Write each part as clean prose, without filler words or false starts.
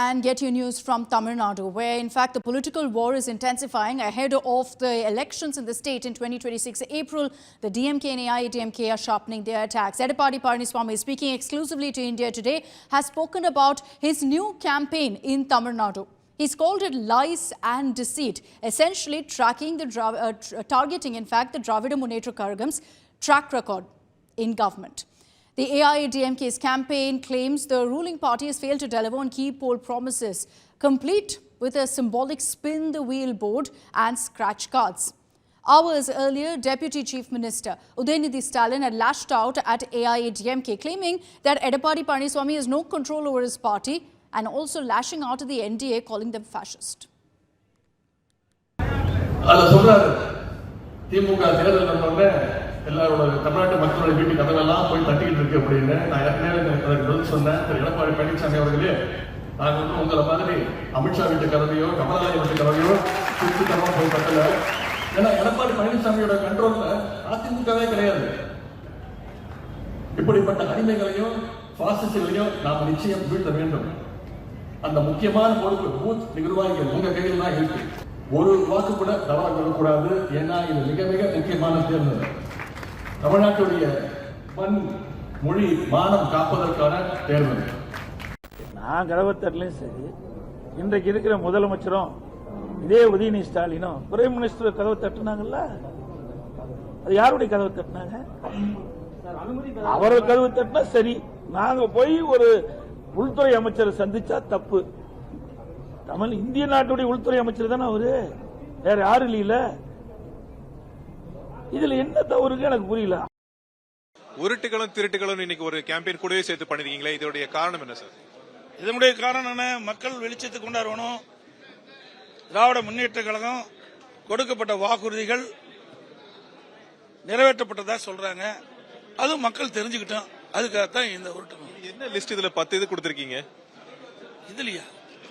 and get your news from Tamil Nadu, where in fact the political war is intensifying ahead of the elections in the state in 2026 April. The DMK and AIADMK are sharpening their attacks. Edappadi Palaniswamy, speaking exclusively to India Today, has spoken about his new campaign in Tamil Nadu. He's called it lies and deceit, essentially targeting in fact the Dravida Munnetra Kazhagam's track record in government. The AIADMK's campaign claims the ruling party has failed to deliver on key poll promises, complete with a symbolic spin the wheel board and scratch cards. Hours earlier, Deputy Chief Minister Udayanidhi Stalin had lashed out at AIADMK, claiming that Edappadi Palaniswamy has no control over his party and also lashing out at the NDA, calling them fascist. எல்லாரோட தமிழ்நாட்டு மக்களோட வீட்டு கதவெல்லாம் போய் தட்டிக்கிட்டு இருக்கு அப்படின்னு நான் ஏற்கனவே பதில் சொன்னேன். திரு எடப்பாடி பழனிசாமி அவர்களே, நாங்கள் வந்து உங்களை மாதிரி அமித்ஷா வீட்டு கதவையோ கமலாலய வீட்டு கதவையோ சுத்தமாக போய் தட்டல. ஏன்னா எடப்பாடி பழனிசாமியோட கண்ட்ரோல்ல அதிமுகவே கிடையாது. இப்படிப்பட்ட அடிமைகளையும் பாசிஸ்டுகளையும் நாம் நிச்சயம் வீழ்த்த வேண்டும். அந்த முக்கியமான பொறுப்பு பூத் நிர்வாகிகள் உங்க கையில் தான் இருக்கு. ஒரு வாக்கு கூட தவறாக கொள்ளக்கூடாது. ஏன்னா இது மிக மிக முக்கியமான தேர்தல். தமிழ்நாட்டுடைய மண் மொழி மானம் காப்பதற்கான தேர்தல். நான் கடவுத்தரலையும் சரி, இன்றைக்கு இருக்கிற முதலமைச்சரும் இதே உதயநிதி ஸ்டாலினும் பிரைம் மினிஸ்டர் கதவு தட்டுனாங்கல்ல, அது யாருடைய கதவு தட்டினாங்க? அவர்கள் கதவு தட்டினா சரி. நாங்க போய் ஒரு உள்துறை அமைச்சரை சந்திச்சா தப்பு. இந்திய நாட்டுடைய உள்துறை அமைச்சர் தானே அவரு, வேற யாரும் இல்ல. இதுல என்ன தவறுங்க எனக்கு புரியல. உருட்டுகளும் திருட்டுகளும் இன்னைக்கு ஒரு கேம்பெயின் கூடவே சேர்த்து பண்ணிருக்கீங்களே, இதோடைய காரணம் என்ன சார்? இதனுடைய காரணம் என்ன? மக்கள் வெளிச்சத்தை கொண்டாடணும். திராவிட முன்னேற்ற கழகம் கொடுக்கப்பட்ட வாக்குறுதிகள் நிறைவேற்றப்பட்டதா சொல்றாங்க. அது மக்கள் தெரிஞ்சுக்கிட்டோம். அதுக்காகத்தான் இந்த உருட்டு. என்ன லிஸ்ட் இதுல 10 இது கொடுத்திருக்கீங்க? இதுலயா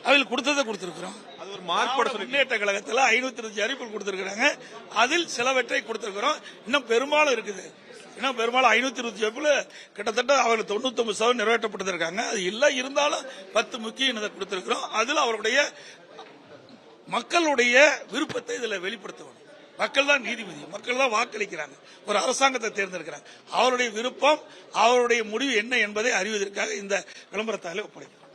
அதில் கொடுத்ததை கொடுத்திருக்கிறோம். அது ஒரு மார்க் போட சொல்லி முன்னேற்ற கழகத்தில் 525 அறிவிப்புகள் கொடுத்திருக்கிறாங்க. அதில் சிலவற்றை கொடுத்திருக்கிறோம். இன்னும் பெரும்பாலும் இருக்குது. இன்னும் பெரும்பாலும் 525 கிட்டத்தட்ட அவர்கள் 99% நிறைவேற்றப்பட்டிருக்காங்க. அது எல்லாம் இருந்தாலும் 10 முக்கிய கொடுத்திருக்கிறோம். அதில் அவருடைய மக்களுடைய விருப்பத்தை இதுல வெளிப்படுத்தணும். மக்கள் தான் நீதிபதி, மக்கள் தான் வாக்களிக்கிறாங்க, ஒரு அரசாங்கத்தை தேர்ந்தெடுக்கிறாங்க. அவருடைய விருப்பம், அவருடைய முடிவு என்ன என்பதை அறிவதற்காக இந்த விளம்பரத்தாலே ஒப்படைக்கிறோம்.